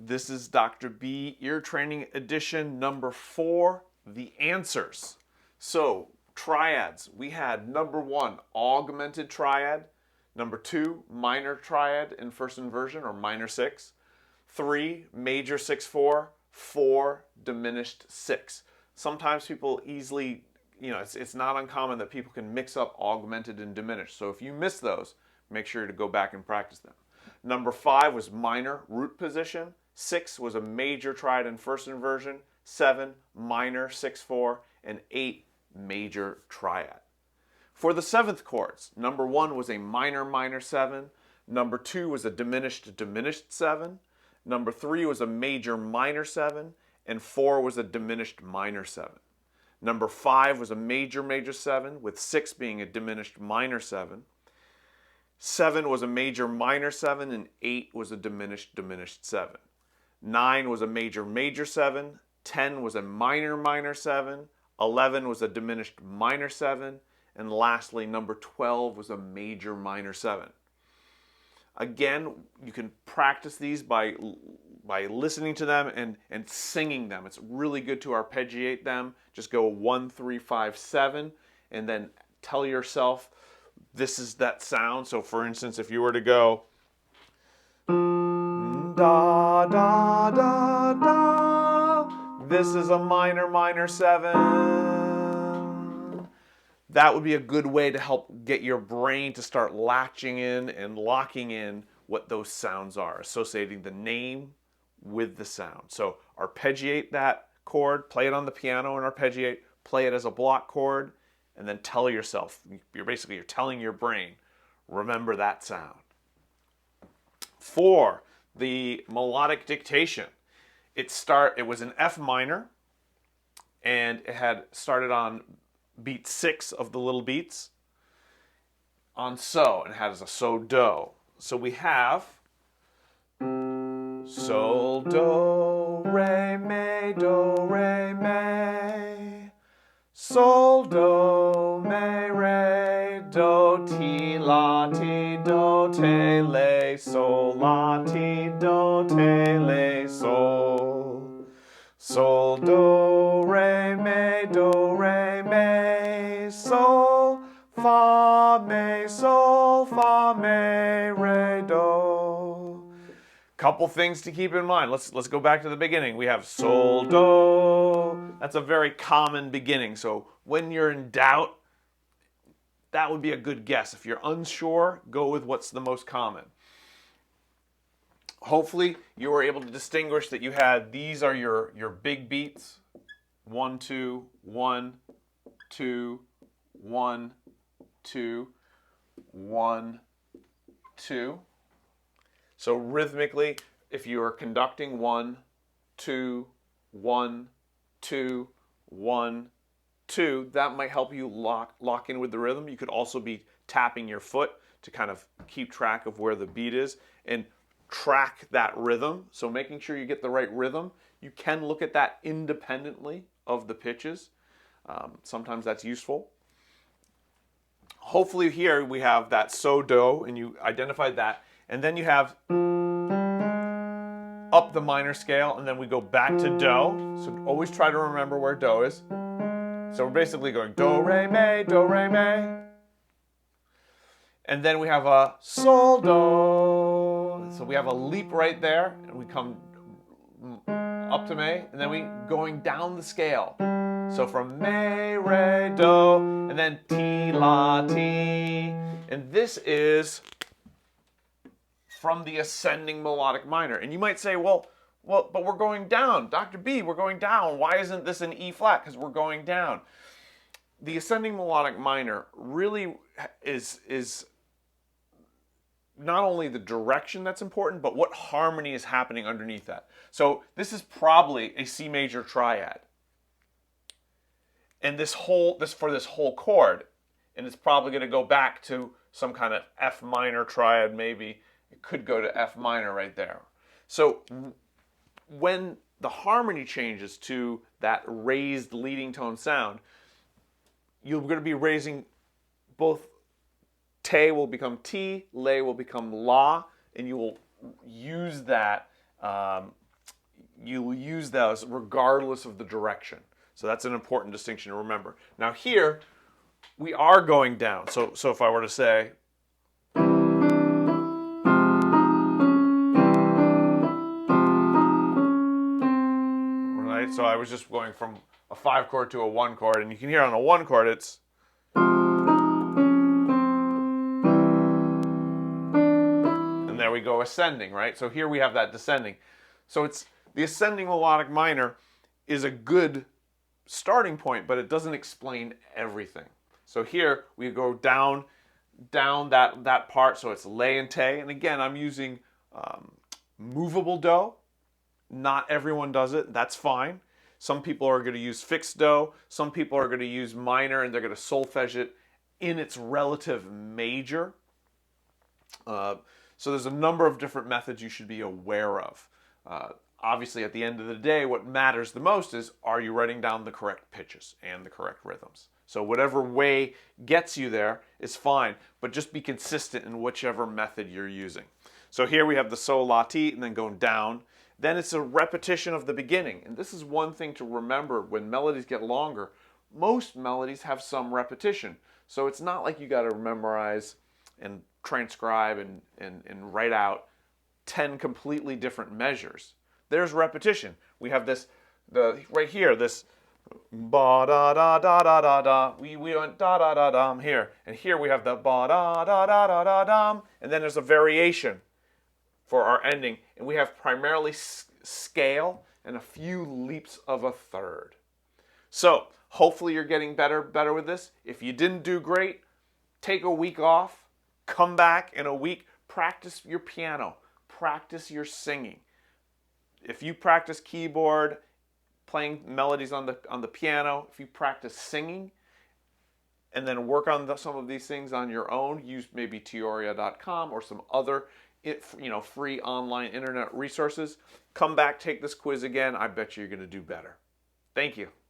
This is Dr. B, Ear Training Edition number 4, the answers. So, triads. We had number 1, augmented triad. Number 2, minor triad in first inversion or minor 6. 3, major 6/4. 4, diminished 6. Sometimes people easily, it's not uncommon that people can mix up augmented and diminished. So if you miss those, make sure to go back and practice them. Number 5 was minor root position. 6 was a major triad in first inversion. 7, minor 6/4. And 8, major triad. For the 7th chords, number 1 was a minor 7. Number 2 was a diminished 7. Number 3 was a major 7. And 4 was a diminished minor 7. Number 5 was a major 7, with 6 being a diminished minor 7. 7 was a major 7, and 8 was a diminished 7. 9 was a major 7. 10 was a minor 7. 11 was a diminished minor 7. And lastly, number 12 was a major 7. Again, you can practice these by listening to them and singing them. It's really good to arpeggiate them. Just go 1, 3, 5, 7, and then tell yourself this is that sound. So for instance, if you were to go da da da da, this is a minor 7. That would be a good way to help get your brain to start latching in and locking in what those sounds are, associating the name with the sound. So arpeggiate that chord, play it on the piano and arpeggiate, play it as a block chord, and then tell yourself, you're telling your brain, remember that sound. For the melodic dictation, it was in F minor, and it had started on beat 6 of the little beats on so, and it has a so do. So we have sol do re mi sol do mi re do ti la ti do te le sol la ti do te le sol sol do re mi sol fa mi re do. Couple things to keep in mind. Let's go back to the beginning. We have sol do. That's a very common beginning. So when you're in doubt, that would be a good guess. If you're unsure, go with what's the most common. Hopefully you were able to distinguish that you had, these are your big beats. 1, 2, 1, 2, 1, 2, 1, 2. So rhythmically, if you are conducting 1, 2, 1, 2, 1, 2, that might help you lock in with the rhythm. You could also be tapping your foot to kind of keep track of where the beat is and track that rhythm. So making sure you get the right rhythm. You can look at that independently of the pitches. Sometimes that's useful. Hopefully here we have that so do, and you identified that. And then you have up the minor scale, and then we go back to do. So always try to remember where do is. So we're basically going do, re, mi. And then we have a sol do. So we have a leap right there, and we come up to mi, and then we going down the scale. So from mi, re, do, and then ti, la, ti. And this is from the ascending melodic minor. And you might say, well, but we're going down. Dr. B, we're going down. Why isn't this an E flat? Because we're going down. The ascending melodic minor really is not only the direction that's important, but what harmony is happening underneath that. So this is probably a C major triad. And for this whole chord, and it's probably going to go back to some kind of F minor triad maybe. It could go to F minor right there. So when the harmony changes to that raised leading tone sound, you're going to be raising both te will become ti, le will become la, and you will use that you'll use those regardless of the direction. So that's an important distinction to remember. Now here, we are going down. So if I were to say, right? So I was just going from a 5 chord to a 1 chord, and you can hear on a 1 chord it's, and there we go, ascending, right? So here we have that descending. So it's the ascending melodic minor is a good starting point, but it doesn't explain everything. So here we go down that part, so it's lay and tay. And again, I'm using movable do. Not everyone does it. That's fine. Some people are going to use fixed do. Some people are going to use minor, and they're going to solfege it in its relative major. So there's a number of different methods you should be aware of. Obviously, at the end of the day, what matters the most is, are you writing down the correct pitches and the correct rhythms? So whatever way gets you there is fine, but just be consistent in whichever method you're using. So here we have the sol, la, ti, and then going down. Then it's a repetition of the beginning. And this is one thing to remember when melodies get longer. Most melodies have some repetition. So it's not like you got to memorize and transcribe and write out 10 completely different measures. There's repetition. We have this, right here, this ba da da da da da da. We went da da da dum here, and here we have the ba da da da da da dum, and then there's a variation for our ending, and we have primarily scale and a few leaps of a third. So hopefully you're getting better with this. If you didn't do great, take a week off, come back in a week, practice your piano, practice your singing. If you practice keyboard, playing melodies on the piano, if you practice singing, and then work on some of these things on your own, use maybe Teoria.com or some other free online internet resources. Come back, take this quiz again. I bet you're going to do better. Thank you.